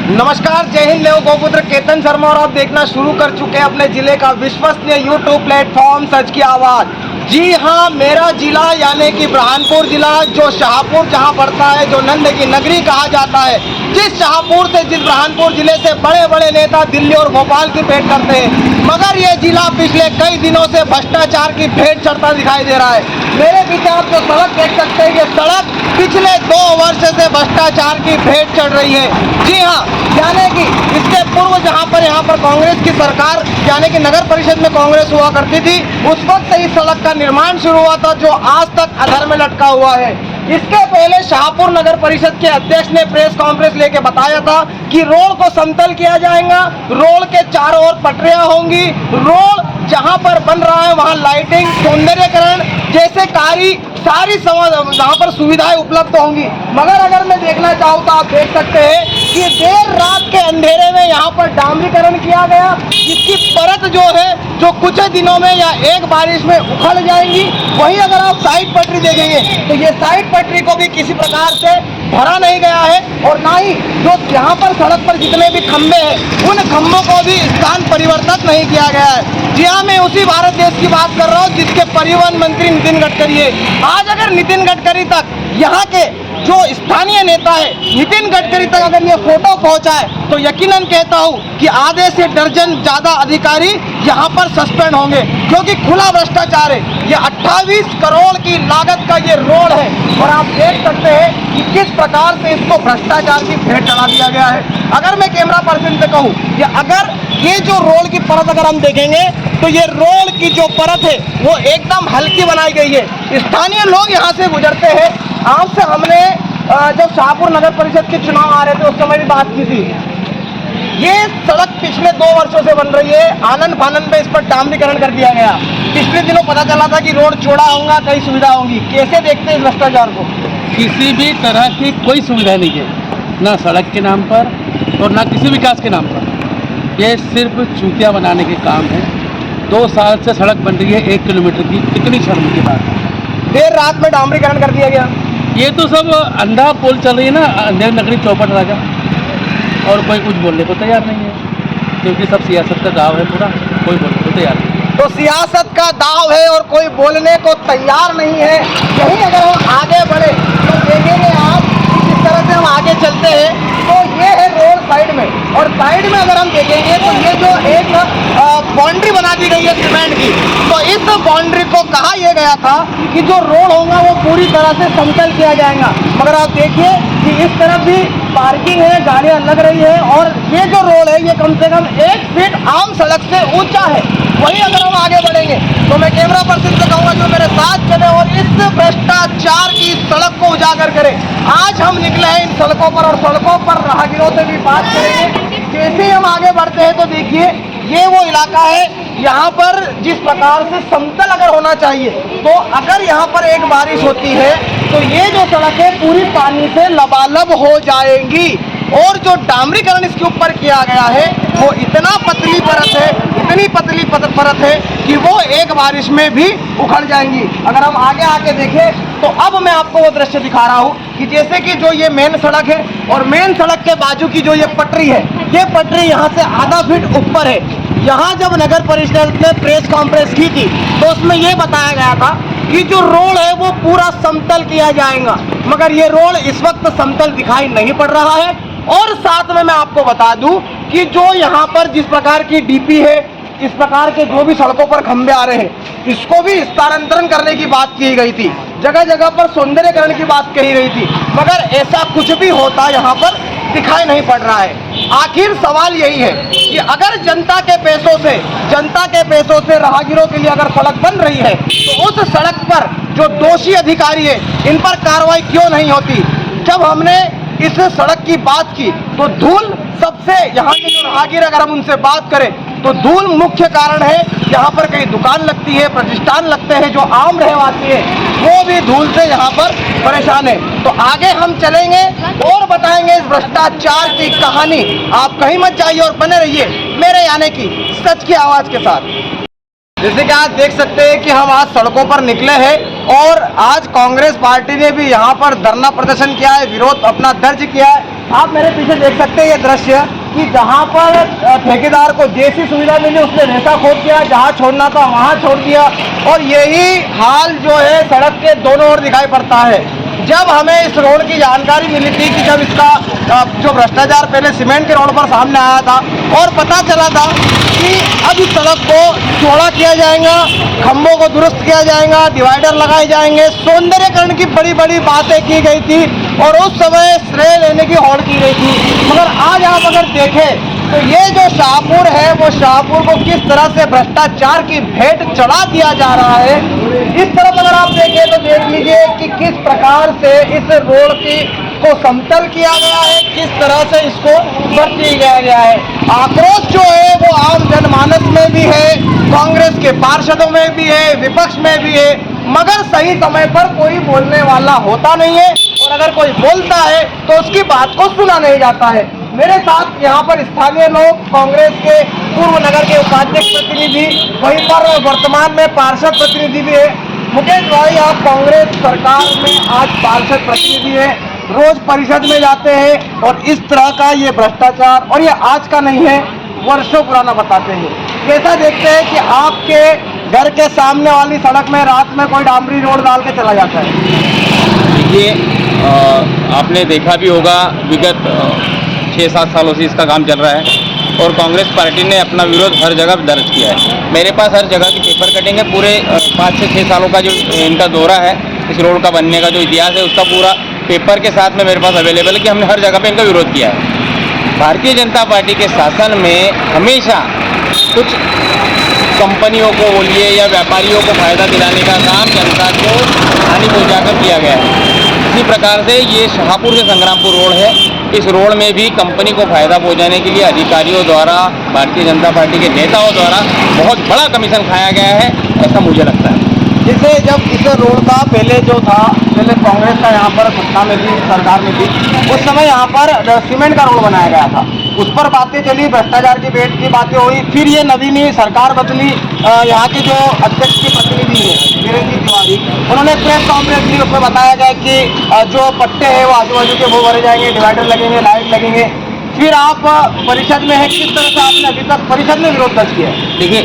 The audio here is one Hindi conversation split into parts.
नमस्कार, जय हिंद। मैं गौपुत्र केतन शर्मा और आप देखना शुरू कर चुके हैं अपने जिले का विश्वसनीय यूट्यूब प्लेटफॉर्म सच की आवाज़। जी हाँ, मेरा जिला यानी कि बुरहानपुर जिला, जो शाहपुर जहाँ पड़ता है, जो नंद की नगरी कहा जाता है, जिस शाहपुर से, जिस बुरहानपुर जिले से बड़े बड़े नेता दिल्ली और भोपाल की भेंट करते हैं, मगर ये जिला पिछले कई दिनों से भ्रष्टाचार की भेंट चढ़ता दिखाई दे रहा है। मेरे पीछे आप जो सड़क देख सकते हैं, ये सड़क पिछले 2 वर्ष से भ्रष्टाचार की भेंट चढ़ रही है। जी हाँ, यानी कि इसके पूर्व जहाँ पर कांग्रेस की सरकार यानी कि नगर परिषद में कांग्रेस हुआ करती थी, उस वक्त इस सड़क का निर्माण शुरू हुआ था, जो आज तक अधर में लटका हुआ है। इसके पहले शाहपुर नगर परिषद के अध्यक्ष ने प्रेस कॉन्फ्रेंस लेके बताया था कि रोड को समतल किया जाएगा, रोड के चारों ओर पटरियां होंगी, रोड जहां पर बन रहा है वहां लाइटिंग, सौंदर्यकरण जैसे सारी जहाँ पर सुविधाएं उपलब्ध होंगी। मगर अगर मैं देखना चाहूँ तो आप देख सकते हैं कि देर रात के अंधेरे में यहाँ पर डामरीकरण किया गया, जिसकी परत जो है, जो कुछ दिनों में या एक बारिश में उखड़ जाएंगी। वहीं अगर आप साइड पटरी देखेंगे तो ये साइड पटरी को भी किसी प्रकार से भरा नहीं गया है, और ना ही जो यहाँ पर सड़क पर जितने भी खंभे हैं उन खंभों को भी स्थान परिवर्तित नहीं किया गया है। जी हाँ, मैं उसी भारत देश की बात कर रहा हूँ जिसके परिवहन मंत्री नितिन गडकरी है। आज अगर नितिन गडकरी तक, यहाँ के जो स्थानीय नेता है, नितिन गडकरी तक अगर ये फोटो पहुंचा है तो यकीनन कहता हूँ कि आधे से दर्जन ज्यादा अधिकारी यहाँ पर सस्पेंड होंगे, क्योंकि खुला भ्रष्टाचार है। ये 28 करोड़ की लागत का ये रोड है, और आप देख सकते हैं कि किस प्रकार से इसको भ्रष्टाचार की भेंट चढ़ा दिया गया है। अगर मैं कैमरा पर्सन से कहूँ कि अगर ये जो रोड की परत अगर हम देखेंगे तो ये रोड की जो परत है वो एकदम हल्की बनाई गई है। स्थानीय लोग यहाँ से गुजरते हैं। आपसे हमने जब शाहपुर नगर परिषद के चुनाव आ रहे थे उस समय भी बात की थी। ये सड़क पिछले 2 वर्षों से बन रही है, आनंद फानंद में इस पर डामरीकरण कर दिया गया। पिछले दिनों पता चला था कि रोड चौड़ा होगा, कई सुविधा होंगी। कैसे देखते हैं इस भ्रष्टाचार को? किसी भी तरह की कोई सुविधा नहीं है, ना सड़क के नाम पर और ना किसी विकास के नाम पर। ये सिर्फ चूतिया बनाने के काम है। 2 साल से सड़क बन रही है 1 किलोमीटर की, कितनी शर्म की बात है। देर रात में डामरीकरण कर दिया गया। ये तो सब अंधा पोल चल रही है ना, अंधेर नगरी चौपट राजा, और कोई कुछ बोलने को तैयार नहीं है, क्योंकि सब सियासत का दाव है पूरा, कोई बोलने को तैयार नहीं। तो सियासत का दाव है और कोई बोलने को तैयार नहीं है। यही अगर हम आगे बढ़े तो देखेंगे आप जिस तरह से हम आगे चलते हैं तो ये है रोड साइड में, और साइड में अगर हम देखेंगे तो ये जो एक बाउंड्री बना दी गई है सीमेंट की, तो इस बाउंड्री को कहा यह गया था कि जो रोड होगा वो पूरी तरह से समतल किया जाएगा। मगर आप देखिए कि इस तरफ भी पार्किंग है, गाड़ियां लग रही है, और ये जो रोड है ये कम से कम 1 फीट आम सड़क से ऊंचा है। वहीं अगर हम आगे बढ़ेंगे तो मैं कैमरा पर्सन से कहूँगा जो मेरे साथ चले और इस भ्रष्टाचार की सड़क को उजागर करें। आज हम निकले हैं इन सड़कों पर, और सड़कों पर राहगीरों से भी बात करेंगे। जैसे ही हम आगे बढ़ते हैं तो देखिए ये वो इलाका है, यहाँ पर जिस प्रकार से समतल अगर होना चाहिए, तो अगर यहाँ पर एक बारिश होती है तो ये जो सड़क है पूरी पानी से लबालब हो जाएंगी, और जो डामरीकरण इसके ऊपर किया गया है वो इतना पतली परत है, इतनी पतली परत है कि वो एक बारिश में भी उखड़ जाएंगी। अगर हम आगे देखें तो अब मैं आपको वो दृश्य दिखा रहा हूँ कि जैसे कि जो ये मेन सड़क है, और मेन सड़क के बाजू की जो ये पटरी है, ये पटरी यहाँ से आधा फीट ऊपर है। यहाँ जब नगर परिषद ने प्रेस कॉन्फ्रेंस की थी तो उसमें ये बताया गया था कि जो रोड है वो पूरा समतल किया जाएगा, मगर ये रोड इस वक्त समतल दिखाई नहीं पड़ रहा है। और साथ में मैं आपको बता दूं कि जो यहाँ पर जिस प्रकार की डीपी है, इस प्रकार के जो भी सड़कों पर खंभे आ रहे हैं, इसको भी स्थानांतरण करने की बात की गई थी, जगह जगह पर सौंदर्यकरण की बात कही गई थी, मगर ऐसा कुछ भी होता यहाँ पर दिखाई नहीं पड़ रहा है। आखिर सवाल यही है कि अगर जनता के पैसों से राहगीरों के लिए अगर सड़क बन रही है तो उस सड़क पर जो दोषी अधिकारी है इन पर कार्रवाई क्यों नहीं होती? जब हमने इस सड़क की बात की तो धूल सबसे, यहाँ के जो राहगीर अगर हम उनसे बात करें तो धूल मुख्य कारण है। यहाँ पर कई दुकान लगती है, प्रतिष्ठान लगते हैं, जो आम रहवासी है वो भी धूल से यहाँ पर परेशान है। तो आगे हम चलेंगे और बताएंगे इस भ्रष्टाचार की कहानी। आप कहीं मत जाइए और बने रहिए मेरे यानी कि सच की आवाज़ के साथ। जैसे कि आज देख सकते हैं कि हम आज सड़कों पर निकले हैं, और आज कांग्रेस पार्टी ने भी यहाँ पर धरना प्रदर्शन किया है, विरोध अपना दर्ज किया है। आप मेरे पीछे देख सकते हैं ये दृश्य कि जहाँ पर ठेकेदार को जैसी सुविधा मिली उसने वैसा खोद दिया, जहाँ छोड़ना था वहाँ छोड़ दिया। और यही हाल जो है सड़क के दोनों ओर दिखाई पड़ता है। जब हमें इस रोड की जानकारी मिली थी कि जब इसका जो भ्रष्टाचार पहले सीमेंट के रोड पर सामने आया था और पता चला था कि अब इस सड़क को चौड़ा किया जाएगा, खंभों को दुरुस्त किया जाएगा, डिवाइडर लगाए जाएंगे, सौंदर्यकरण की बड़ी बड़ी बातें की गई थी और उस समय श्रेय लेने की होड़ की गई थी। मगर आज आप अगर देखें तो ये जो शाहपुर है वो शाहपुर को किस तरह से भ्रष्टाचार की भेंट चढ़ा दिया जा रहा है। इस तरफ अगर आप देखें तो देख लीजिए कि किस प्रकार से इस रोड को समतल किया गया है, किस तरह से इसको भर्ती किया गया है। आक्रोश जो है वो आम जनमानस में भी है, कांग्रेस के पार्षदों में भी है, विपक्ष में भी है, मगर सही समय पर कोई बोलने वाला होता नहीं है और अगर कोई बोलता है तो उसकी बात को सुना नहीं जाता है। मेरे साथ यहाँ पर स्थानीय लोग, कांग्रेस के पूर्व नगर के उपाध्यक्ष प्रतिनिधि, वहीं पर वर्तमान में पार्षद प्रतिनिधि भी है। मुकेश भाई, आप कांग्रेस सरकार में आज पार्षद प्रतिनिधि है, रोज परिषद में जाते हैं और इस तरह का ये भ्रष्टाचार, और ये आज का नहीं है, वर्षों पुराना बताते हैं। कैसा देखते हैं कि आपके घर के सामने वाली सड़क में रात में कोई डामरी रोड डाल के चला जाता है? देखिए, आपने देखा भी होगा विगत 6-7 सालों से इसका काम चल रहा है और कांग्रेस पार्टी ने अपना विरोध हर जगह दर्ज किया है। मेरे पास हर जगह की पेपर कटिंग है। पूरे 5 से 6 सालों का जो इनका दौरा है, इस रोड का बनने का जो इतिहास है, उसका पूरा पेपर के साथ में मेरे पास अवेलेबल है कि हमने हर जगह पे इनका विरोध किया है। भारतीय जनता पार्टी के शासन में हमेशा कुछ कंपनियों को बोलिए या व्यापारियों को फायदा दिलाने का काम जनता को हानि पहुंचाकर किया गया है। इसी प्रकार से ये शाहपुर से संग्रामपुर रोड है। इस रोड में भी कंपनी को फायदा पहुंचाने के लिए अधिकारियों द्वारा, भारतीय जनता पार्टी के नेताओं द्वारा बहुत बड़ा कमीशन खाया गया है, ऐसा मुझे लगता है। जैसे जब इस रोड का पहले कांग्रेस का यहाँ पर सत्ता में थी, सरकार में थी, उस समय यहाँ पर सीमेंट का रोड बनाया गया था। उस पर बातें चली, भ्रष्टाचार की भेंट की बातें हुई। फिर ये नवीनी सरकार बदली, यहाँ के जो अध्यक्ष के प्रतिनिधि हैं वीरेंद्र तिवारी, उन्होंने प्रेस कॉन्फ्रेंस ली, उसमें बताया गया कि जो पट्टे हैं वो आजू बाजू के वो भरे जाएंगे, डिवाइडर लगेंगे, लाइट लगेंगे। फिर आप परिषद में है, किस तरह से आपने अभी तक परिषद में विरोध दर्ज किया है? देखिए,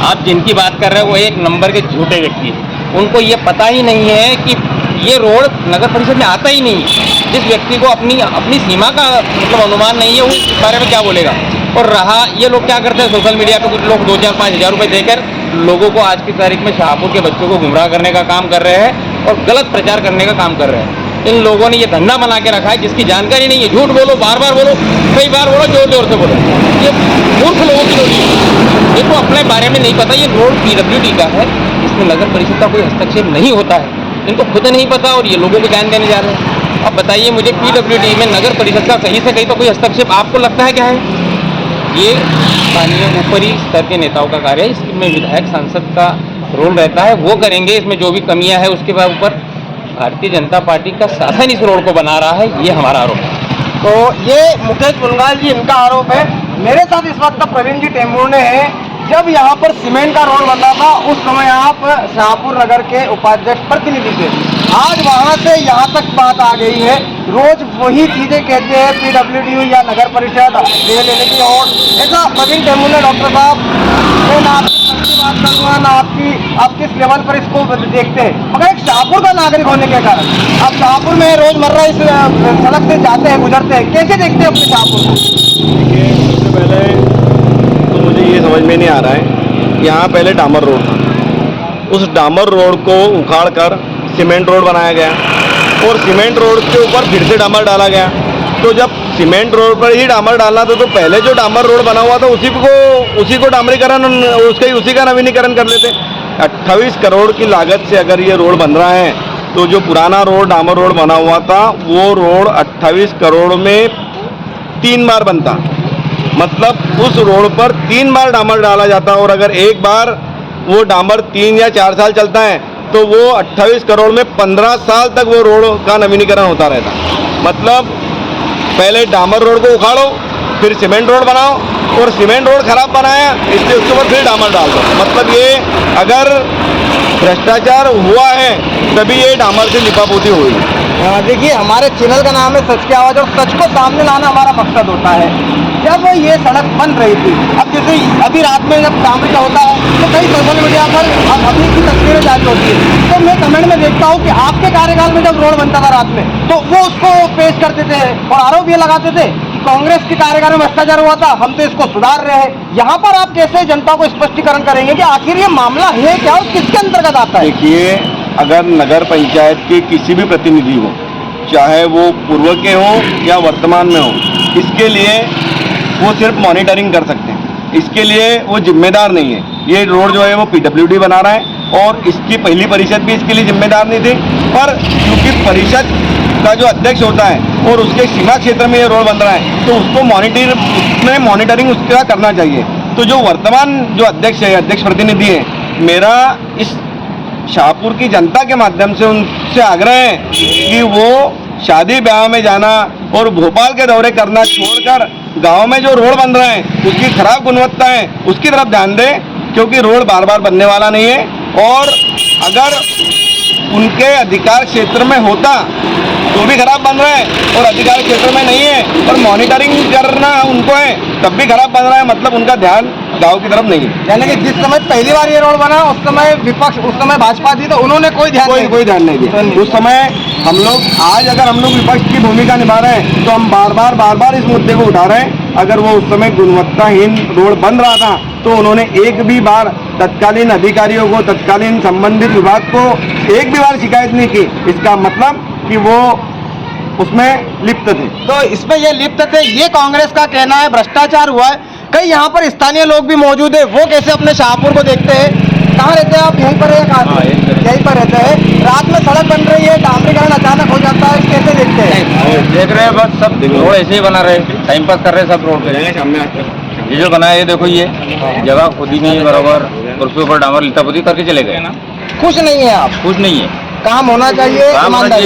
आप जिनकी बात कर रहे हैं वो एक नंबर के झूठे व्यक्ति हैं। उनको ये पता ही नहीं है कि ये रोड नगर परिषद में आता ही नहीं। जिस व्यक्ति को अपनी सीमा का मतलब अनुमान नहीं है, वो इस बारे में क्या बोलेगा। और रहा, ये लोग क्या करते हैं, सोशल मीडिया पे कुछ लोग 2-4-5 हज़ार रुपये देकर लोगों को आज की तारीख में शाहपुर के बच्चों को गुमराह करने का काम कर रहे हैं और गलत प्रचार करने का काम कर रहे हैं। इन लोगों ने ये धंधा बना के रखा है जिसकी जानकारी नहीं है। झूठ बोलो, बार बार बोलो, कई बार बोलो, जोर जोर से बोलो। ये मूर्ख लोगों की रोटी है। इनको अपने बारे में नहीं पता। ये रोड PWD का है, इसमें नगर परिषद का कोई हस्तक्षेप नहीं होता है। इनको खुद नहीं पता और ये लोगों को ज्ञान देने जा रहे हैं। अब बताइए मुझे, PWD में नगर परिषद का कहीं से कहीं तो कोई हस्तक्षेप आपको लगता है क्या है? ये स्थानीय ऊपरी स्तर के नेताओं का कार्य है। इसमें विधायक, सांसद का रोल रहता है, वो करेंगे। इसमें जो भी कमियां हैं उसके ऊपर भारतीय जनता पार्टी का शासन इस रोड को बना रहा है, ये हमारा आरोप है। तो ये मुकेश बुनगाल जी, इनका आरोप है। मेरे साथ इस वक्त प्रवीण जी टेम्बूर ने है। जब यहाँ पर सीमेंट का रोड बना था उस समय आप शाहपुर नगर के उपाध्यक्ष प्रतिनिधि थे। आज वहाँ से यहाँ तक बात आ गई है, रोज वही चीजें कहते हैं PWD या नगर परिषद ले लेने की। और ऐसा प्रवीण टेम्बूर ने, डॉक्टर साहब, मैं ना आपकी बात करूँगा ना आप किस लेवल पर इसको देखते हैं, मगर एक शाहपुर का नागरिक होने के कारण आप शाहपुर में रोजमर्रा इस सड़क से जाते हैं, गुजरते हैं, कैसे देखते हैं अपने शाहपुर को? देखिए, सबसे पहले तो मुझे ये समझ में नहीं आ रहा है, यहाँ पहले डामर रोड था, उस डामर रोड को उखाड़ कर सीमेंट रोड बनाया गया और सीमेंट रोड के ऊपर फिर से डामर डाला गया। तो जब सीमेंट रोड पर ही डामर डालना था तो पहले जो डामर रोड बना हुआ था उसी को डामरीकरण, उसी का नवीनीकरण कर लेते। 28 करोड़ की लागत से अगर ये रोड बन रहा है तो जो पुराना रोड डामर रोड बना हुआ था वो रोड 28 करोड़ में 3 बार बनता। मतलब उस रोड पर 3 बार डामर डाला जाता और अगर एक बार वो डामर 3 या 4 साल चलता है तो वो 28 करोड़ में 15 साल तक वो रोड का नवीनीकरण होता रहता। मतलब पहले डामर रोड को उखाड़ो, फिर सीमेंट रोड बनाओ और सीमेंट रोड खराब बनाया इसलिए उसके ऊपर फिर डामर डाल दो। मतलब ये अगर भ्रष्टाचार हुआ है तभी ये डामर से लिपापोती हुई। देखिए, हमारे चैनल का नाम है सच की आवाज़, और सच को सामने लाना हमारा मकसद होता है। जब ये सड़क बन रही थी, अब जैसे अभी रात में जब डामरी का होता है तो कई सोशल मीडिया पर अभी की तस्वीरें जारी होती है, तो मैं कमेंट में देखता हूँ कि आपके कार्यकाल में जब रोड बनता था रात में, तो वो उसको पेश करते थे और आरोप ये लगाते थे कि कांग्रेस के कार्यकाल में भ्रष्टाचार हुआ था, हम तो इसको सुधार रहे हैं। यहाँ पर आप कैसे जनता को स्पष्टीकरण करेंगे कि आखिर ये मामला है क्या और किसके अंतर्गत आता है? देखिए, अगर नगर पंचायत के किसी भी प्रतिनिधि हो, चाहे वो पूर्व के हो या वर्तमान में हो, इसके लिए वो सिर्फ मॉनिटरिंग कर सकते हैं, इसके लिए वो जिम्मेदार नहीं है। ये रोड जो है वो पीडब्ल्यूडी बना रहा है और इसकी पहली परिषद भी इसके लिए जिम्मेदार नहीं थी, पर क्योंकि परिषद का जो अध्यक्ष होता है और उसके सीमा क्षेत्र में ये रोड बन रहा है, तो उसको मॉनिटरिंग उसका करना चाहिए। तो जो वर्तमान जो अध्यक्ष है, अध्यक्ष प्रतिनिधि है, मेरा इस शाहपुर की जनता के माध्यम से उनसे आग्रह है कि वो शादी ब्याह में जाना और भोपाल के दौरे करना छोड़कर गांव में जो रोड बन रहा है उसकी खराब गुणवत्ता है उसकी तरफ ध्यान दें, क्योंकि रोड बार बार बनने वाला नहीं है। और अगर उनके अधिकार क्षेत्र में होता तो भी खराब बन रहा है और अधिकार क्षेत्र में नहीं है और मॉनिटरिंग करना उनको है तब भी खराब बन रहा है, मतलब उनका ध्यान गांव की तरफ नहीं है। यानी कि जिस समय पहली बार ये रोड बना उस समय विपक्ष, उस समय भाजपा थी, तो उन्होंने कोई ध्यान नहीं दिया। उस समय हम लोग, आज अगर हम लोग विपक्ष की भूमिका निभा रहे हैं तो हम बार बार इस मुद्दे को उठा रहे हैं। अगर वो उस समय गुणवत्ताहीन रोड बन रहा था तो उन्होंने एक भी बार तत्कालीन अधिकारियों को, तत्कालीन संबंधित विभाग को एक भी बार शिकायत नहीं की। इसका मतलब कि वो उसमें लिप्त थे। तो इसमें ये लिप्त थे, ये कांग्रेस का कहना है। भ्रष्टाचार हुआ है। कई यहाँ पर स्थानीय लोग भी मौजूद है, वो कैसे अपने शाहपुर को देखते हैं? कहाँ रहते हैं आप? यहीं पर है? कहाँ? यहीं पर रहते हैं। रात में सड़क बन रही है, डामरीकरण अचानक हो जाता है, कैसे देखते हैं? देख रहे हैं, बस सब रोड ऐसे ही बना रहे, टाइम पास कर रहे हैं सब रोड पे। ये जो बना है, ये देखो, ये जगह खुदी नहीं है बराबर, और उसके ऊपर डामर लितापुती करके चले गए ना। खुश नहीं है आप? कुछ नहीं है। काम होना चाहिए,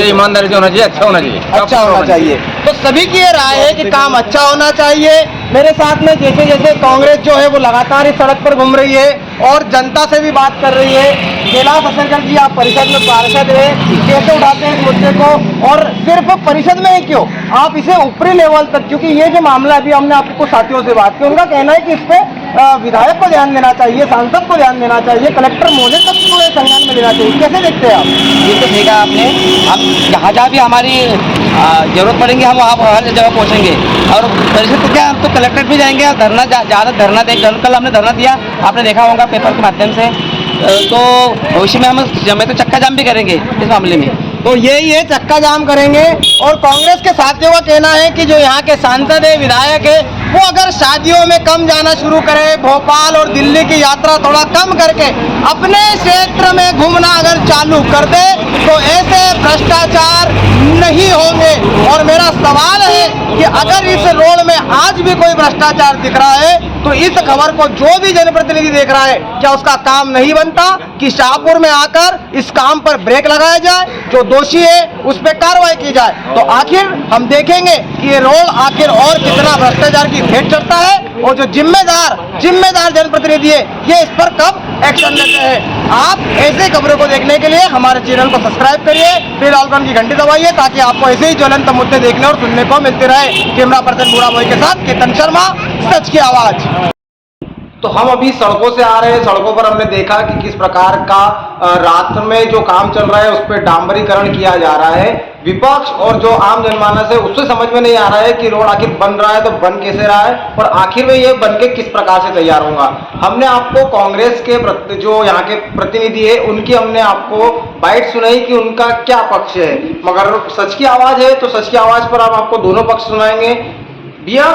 ईमानदारी से होना चाहिए, अच्छा होना चाहिए, अच्छा होना चाहिए। तो सभी की ये राय है कि काम अच्छा होना चाहिए। मेरे साथ में जैसे जैसे कांग्रेस जो है वो लगातार इस सड़क पर घूम रही है और जनता से भी बात कर रही है। कैलाश असरकर जी, आप परिषद में पार्षद है, कैसे उठाते हैं इस मुद्दे को? और सिर्फ परिषद में ही क्यों, आप इसे ऊपरी लेवल तक, क्योंकि ये जो मामला अभी हमने आपको साथियों से बात की, उनका कहना है कि इस पे विधायक को ध्यान देना चाहिए, सांसद को ध्यान देना चाहिए, कलेक्टर महोदय तक को संज्ञान में लेना चाहिए। कैसे देखते हैं आप? ये तो देखा आपने, हम जहाँ भी हमारी जरूरत पड़ेंगे हम वहाँ हर जगह पहुँचेंगे। और परिषद तो क्या, हम तो कलेक्ट्रेट भी जाएंगे, धरना ज़्यादा धरना दे। कल हमने धरना दिया, आपने देखा होगा पेपर के माध्यम से। तो भविष्य में हम तो चक्का जाम भी करेंगे इस मामले में। तो यही है, चक्का जाम करेंगे। और कांग्रेस के साथियों का कहना है कि जो यहाँ के सांसद है, विधायक है, वो अगर शादियों में कम जाना शुरू करे, भोपाल और दिल्ली की यात्रा थोड़ा कम करके अपने क्षेत्र में घूमना अगर चालू कर दे तो ऐसे भ्रष्टाचार नहीं होंगे। और मेरा सवाल है कि अगर इस रोड में आज भी कोई भ्रष्टाचार दिख रहा है तो इस खबर को जो भी जनप्रतिनिधि देख रहा है, क्या उसका काम नहीं बनता कि शाहपुर में आकर इस काम पर ब्रेक लगाया जाए, जो दोषी है उस पर कार्रवाई की जाए? तो आखिर हम देखेंगे कि ये रोड आखिर और कितना भ्रष्टाचार की भेंट चढ़ता है और जो जिम्मेदार जनप्रतिनिधि है ये इस पर कब एक्शन लेते हैं। आप ऐसे खबरों को देखने के लिए हमारे चैनल को सब्सक्राइब करिए, बेल आइकन की घंटी दबाइए, ताकि आपको ऐसे ही ज्वलंत मुद्दे देखने और सुनने को मिलते रहे। कैमरा पर्सन बुरा बॉय के साथ केतन शर्मा, सच की आवाज। तो हम अभी सड़कों से आ रहे हैं। सड़कों पर हमने देखा कि किस प्रकार का रात में जो काम चल रहा है उस पर डांबरीकरण किया जा रहा है। विपक्ष और जो आम जनमानस है उससे समझ में नहीं आ रहा है कि रोड आखिर बन रहा है तो बन कैसे रहा है और आखिर में ये बन के किस प्रकार से तैयार होगा। हमने आपको कांग्रेस के जो यहाँ के प्रतिनिधि है उनकी हमने आपको बाइट सुनाई कि उनका क्या पक्ष है, मगर सच की आवाज है तो सच की आवाज पर हम आपको दोनों पक्ष सुनाएंगे। भैया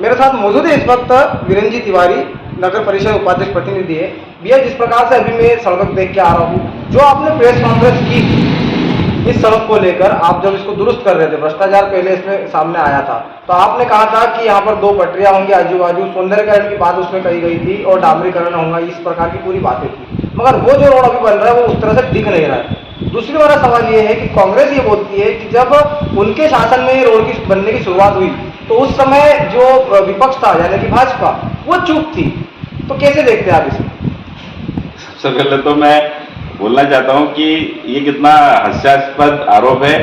मेरे साथ मौजूद है इस वक्त वीरेंद्र जी तिवारी, नगर परिषद उपाध्यक्ष प्रतिनिधि है। भैया, जिस प्रकार से अभी मैं सड़क देख के आ रहा हूँ, जो आपने प्रेस कॉन्फ्रेंस की इस सड़क को लेकर, आप जब इसको दुरुस्त कर रहे थे, भ्रष्टाचार पहले इसमें सामने आया था, तो आपने कहा था कि यहाँ पर 2 पटरियां होंगी आजू बाजू, सौंदर्यकरण की बात उसमें कही गई थी और डामरीकरण होगा, इस प्रकार की पूरी बातें थी। मगर वो जो रोड अभी बन रहा है वो उस तरह से दिख नहीं रहा है। दूसरी बड़ा सवाल ये है कि कांग्रेस ये बोलती है कि जब उनके शासन में रोड की बनने की शुरुआत हुई तो उस समय जो विपक्ष था यानी कि भाजपा, वो चुप थी। तो कैसे देखते हैं आप इसे? सबसे पहले तो मैं बोलना चाहता हूं कि ये कितना हास्यास्पद आरोप है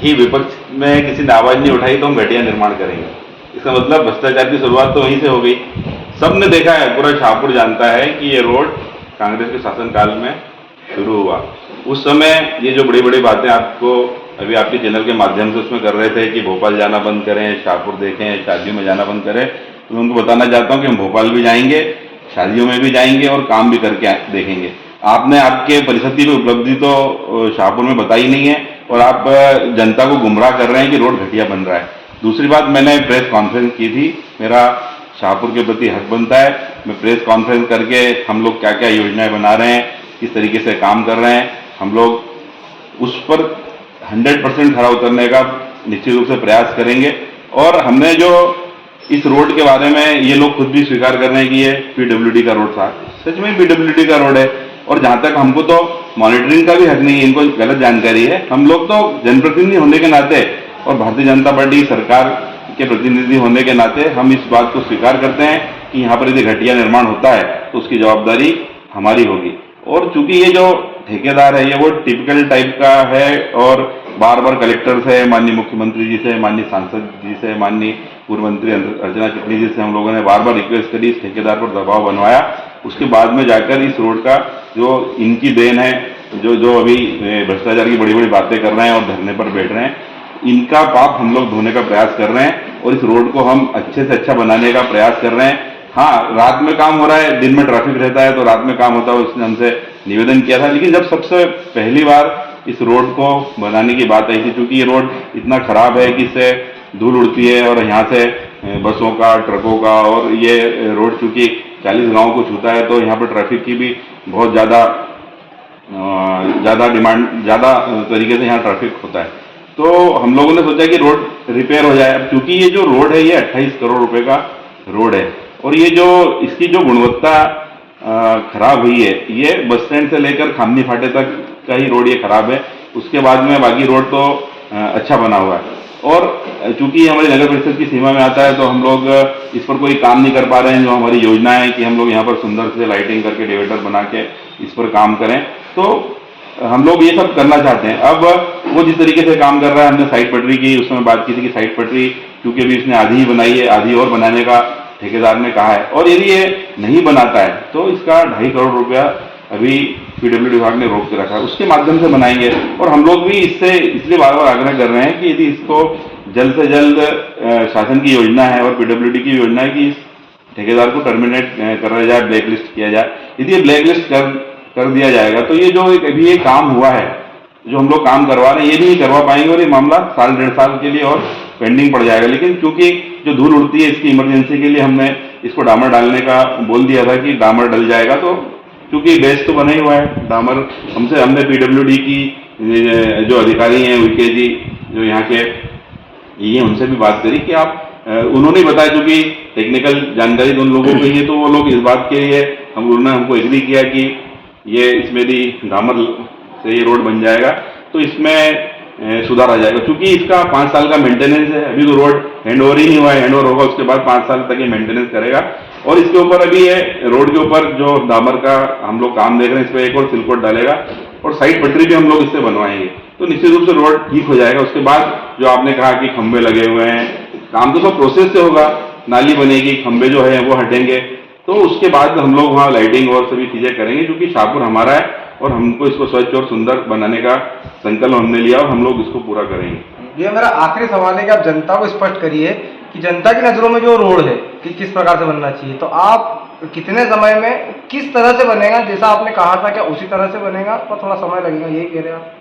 कि विपक्ष में किसी ने आवाज नहीं उठाई तो हम घटिया निर्माण करेंगे। इसका मतलब भ्रष्टाचार की शुरुआत तो वहीं से हो गई। सबने देखा है, पूरा शाहपुर जानता है कि ये रोड कांग्रेस के शासनकाल में शुरू हुआ। उस समय ये जो बड़ी बड़ी बातें आपको अभी आपके चैनल के माध्यम से उसमें कर रहे थे कि भोपाल जाना बंद करें, शाहपुर देखें, शादियों में जाना बंद करें, तो मैं उनको बताना चाहता हूँ कि हम भोपाल भी जाएंगे, शादियों में भी जाएंगे और काम भी करके देखेंगे। आपने आपके परिषद की उपलब्धि तो शाहपुर में बताई नहीं है और आप जनता को गुमराह कर रहे हैं कि रोड घटिया बन रहा है। दूसरी बात, मैंने प्रेस कॉन्फ्रेंस की थी, मेरा शाहपुर के प्रति हक बनता है, मैं प्रेस कॉन्फ्रेंस करके हम लोग क्या क्या योजनाएं बना रहे हैं, किस तरीके से काम कर रहे हैं, हम लोग उस पर 100% खरा उतरने का निश्चित रूप से प्रयास करेंगे। और हमने जो इस रोड के बारे में ये लोग खुद भी स्वीकार कर रहे हैं कि ये पीडब्ल्यूडी का रोड था, सच में पीडब्ल्यूडी का रोड है। और जहां तक हमको तो मॉनिटरिंग का भी हक नहीं है, इनको गलत जानकारी है। हम लोग तो जनप्रतिनिधि होने के नाते और भारतीय जनता पार्टी सरकार के प्रतिनिधि होने के नाते हम इस बात को स्वीकार करते हैं कि यहाँ पर यदि घटिया निर्माण होता है तो उसकी जवाबदारी हमारी होगी। और चूंकि ये जो ठेकेदार है ये वो टिपिकल टाइप का है और बार बार कलेक्टर से, माननीय मुख्यमंत्री जी से, माननीय सांसद जी से, माननीय पूर्व मंत्री अर्चना चिटनी जी से हम लोगों ने बार बार रिक्वेस्ट करी, इस ठेकेदार पर दबाव बनवाया। उसके बाद में जाकर इस रोड का जो इनकी देन है, जो अभी भ्रष्टाचार की बड़ी बड़ी बातें कर रहे हैं और धरने पर बैठ रहे हैं, इनका पाप हम लोग धोने का प्रयास कर रहे हैं और इस रोड को हम अच्छे से अच्छा बनाने का प्रयास कर रहे हैं। हाँ, रात में काम हो रहा है, दिन में ट्रैफिक रहता है तो रात में काम होता है, उसने हमसे निवेदन किया था। लेकिन जब सबसे पहली बार इस रोड को बनाने की बात आई थी, क्योंकि ये रोड इतना खराब है कि इससे धूल उड़ती है और यहाँ से बसों का, ट्रकों का, और ये रोड चूंकि 40 गाँव को छूता है तो यहाँ पर ट्रैफिक की भी बहुत ज़्यादा तरीके से यहाँ ट्रैफिक होता है। तो हम लोगों ने सोचा कि रोड रिपेयर हो जाए। अब चूंकि ये जो रोड है ये 28 करोड़ रुपए का रोड है और ये जो इसकी जो गुणवत्ता खराब हुई है, ये बस स्टैंड से लेकर खामनी फाटे तक का ही रोड ये खराब है। उसके बाद में बाकी रोड तो अच्छा बना हुआ है। और चूंकि हमारी नगर परिषद की सीमा में आता है तो हम लोग इस पर कोई काम नहीं कर पा रहे हैं। जो हमारी योजना है कि हम लोग यहाँ पर सुंदर से लाइटिंग करके डिवाइडर बना के इस पर काम करें, तो हम लोग ये सब करना चाहते हैं। अब वो जिस तरीके से काम कर रहा है, हमने साइड पटरी की उसमें बात की थी कि साइड पटरी क्योंकि अभी इसने आधी ही बनाई है, आधी और बनाने का ठेकेदार ने कहा है, और यदि ये नहीं बनाता है तो इसका 2.5 करोड़ रुपया अभी पीडब्ल्यूडी विभाग ने रोक के रखा है, उसके माध्यम से बनाएंगे। और हम लोग भी इससे इसलिए बार बार आग्रह कर रहे हैं कि यदि इसको जल्द से जल्द शासन की योजना है और पीडब्ल्यूडी की योजना है कि इस ठेकेदार को टर्मिनेट करा जाए, ब्लैक लिस्ट किया जाए। यदि ये ब्लैक लिस्ट कर दिया जाएगा तो ये जो अभी ये काम हुआ है, जो हम लोग काम करवा रहे हैं, ये नहीं करवा पाएंगे और ये मामला 1.5 साल के लिए और पेंडिंग पड़ जाएगा। लेकिन क्योंकि जो धूल उड़ती है इसकी इमरजेंसी के लिए हमने इसको डामर डालने का बोल दिया था कि डामर डल जाएगा। तो क्योंकि बेस तो बना ही हुआ है डामर, हमने पीडब्ल्यूडी की जो अधिकारी हैं वीके जी जो यहाँ के, ये उनसे भी बात करी कि आप उन्होंने बताया, क्योंकि टेक्निकल जानकारी तो उन लोगों को ही है, तो वो लोग इस बात के लिए उन्होंने हमको एग्री किया कि ये इसमें भी डामर से ये रोड बन जाएगा तो इसमें सुधार आ जाएगा। क्योंकि इसका 5 साल का मेंटेनेंस है, अभी तो रोड हैंड ओवर ही नहीं हुआ है, हैंड ओवर होगा उसके बाद 5 साल तक ये मेंटेनेंस करेगा। और इसके ऊपर अभी ये रोड के ऊपर जो डामर का हम लोग काम देख रहे हैं, इस पर एक और सिलकोट डालेगा और साइड पटरी भी हम लोग इससे बनवाएंगे, तो निश्चित रूप से रोड ठीक हो जाएगा। उसके बाद जो आपने कहा कि खंभे लगे हुए हैं, काम तो सब प्रोसेस से होगा, नाली बनेगी, खंभे जो है वो हटेंगे, तो उसके बाद हम लोग वहाँ लाइटिंग और सभी चीजें करेंगे। क्योंकि शाहपुर हमारा है और हमको इसको स्वच्छ और सुंदर बनाने का संकल्प हमने लिया और हम लोग इसको पूरा करेंगे। ये मेरा आखिरी सवाल है कि आप जनता को स्पष्ट करिए कि जनता की नज़रों में जो रोड है कि किस प्रकार से बनना चाहिए, तो आप कितने समय में किस तरह से बनेगा, जैसा आपने कहा था क्या उसी तरह से बनेगा और थोड़ा समय लगेगा, यही कह रहे हैं आप?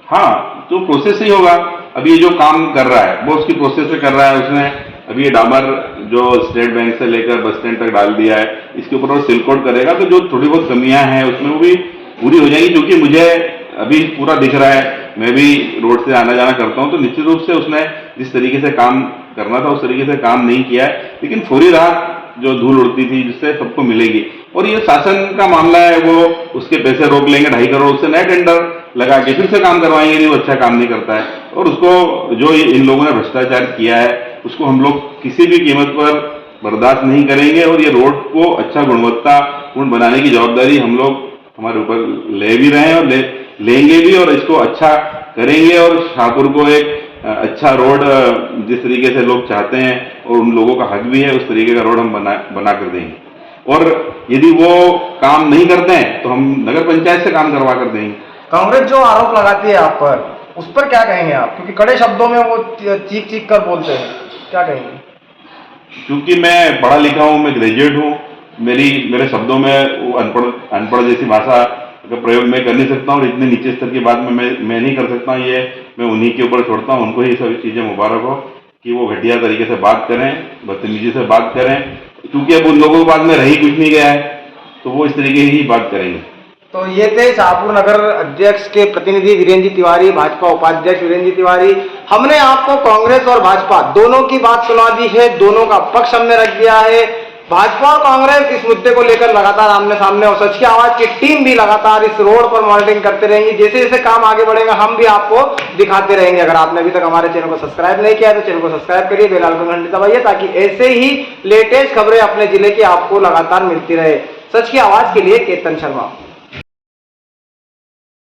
हाँ, तो प्रोसेस ही होगा। अभी ये जो काम कर रहा है वो उसकी प्रोसेस से कर रहा है। उसने अभी ये डामर जो स्टेट बैंक से लेकर बस स्टैंड तक डाल दिया है, इसके ऊपर वो सिलकोट करेगा तो जो थोड़ी बहुत कमियां हैं उसमें वो भी पूरी हो जाएगी। क्योंकि मुझे अभी पूरा दिख रहा है, मैं भी रोड से आना जाना करता हूं, तो निश्चित रूप से उसने जिस तरीके से काम करना था उस तरीके से काम नहीं किया है। लेकिन फौरी राहत जो धूल उड़ती थी जिससे सबको मिलेगी, और ये शासन का मामला है, वो उसके पैसे रोक लेंगे 2.5 करोड़, उससे नया टेंडर लगा के फिर से काम करवाएंगे यदि वो अच्छा काम नहीं करता है। और उसको जो इन लोगों ने भ्रष्टाचार किया है उसको हम लोग किसी भी कीमत पर बर्दाश्त नहीं करेंगे और ये रोड को अच्छा गुणवत्तापूर्ण बनाने की जवाबदारी हम लोग हमारे ऊपर ले भी रहे हैं और लेंगे भी और इसको अच्छा करेंगे और शाहपुर को एक अच्छा रोड जिस तरीके से लोग चाहते हैं और उन लोगों का हक भी है उस तरीके का रोड हम बना कर देंगे। और यदि वो काम नहीं करते हैं तो हम नगर पंचायत से काम करवा कर देंगे। कांग्रेस जो आरोप लगाती है आप पर, उस पर क्या कहेंगे आप? क्योंकि कड़े शब्दों में वो चीख चीख कर बोलते हैं, क्या कहेंगे? क्योंकि मैं पढ़ा लिखा हूँ, मैं ग्रेजुएट हूँ, मेरे शब्दों में वो अनपढ़ जैसी भाषा का प्रयोग मैं कर नहीं सकता हूँ और इतने नीचे स्तर की बात में मैं नहीं कर सकता हूँ। ये मैं उन्हीं के ऊपर छोड़ता हूँ, उनको ही सभी चीज़ें मुबारक हो कि वो घटिया तरीके से बात करें, बदतमीजी से बात करें, क्योंकि अब उन लोगों के बाद में रही कुछ नहीं गया है तो वो इस तरीके ही बात करेंगे। तो ये थे शाहपुर नगर अध्यक्ष के प्रतिनिधि वीरेंद्र जी तिवारी, भाजपा उपाध्यक्ष वीरेंद्र जी तिवारी। हमने आपको कांग्रेस और भाजपा दोनों की बात सुना दी है, दोनों का पक्ष हमने रख दिया है। भाजपा और कांग्रेस इस मुद्दे को लेकर लगातार आमने सामने और सच की आवाज की टीम भी लगातार इस रोड पर मॉनिटरिंग करते रहेंगी। जैसे जैसे काम आगे बढ़ेगा हम भी आपको दिखाते रहेंगे। अगर आपने अभी तक हमारे चैनल को सब्सक्राइब नहीं किया तो चैनल को सब्सक्राइब करिए, बेल आइकन घंटी दबाइए ताकि ऐसे ही लेटेस्ट खबरें अपने जिले की आपको लगातार मिलती रहे। सच की आवाज के लिए केतन शर्मा।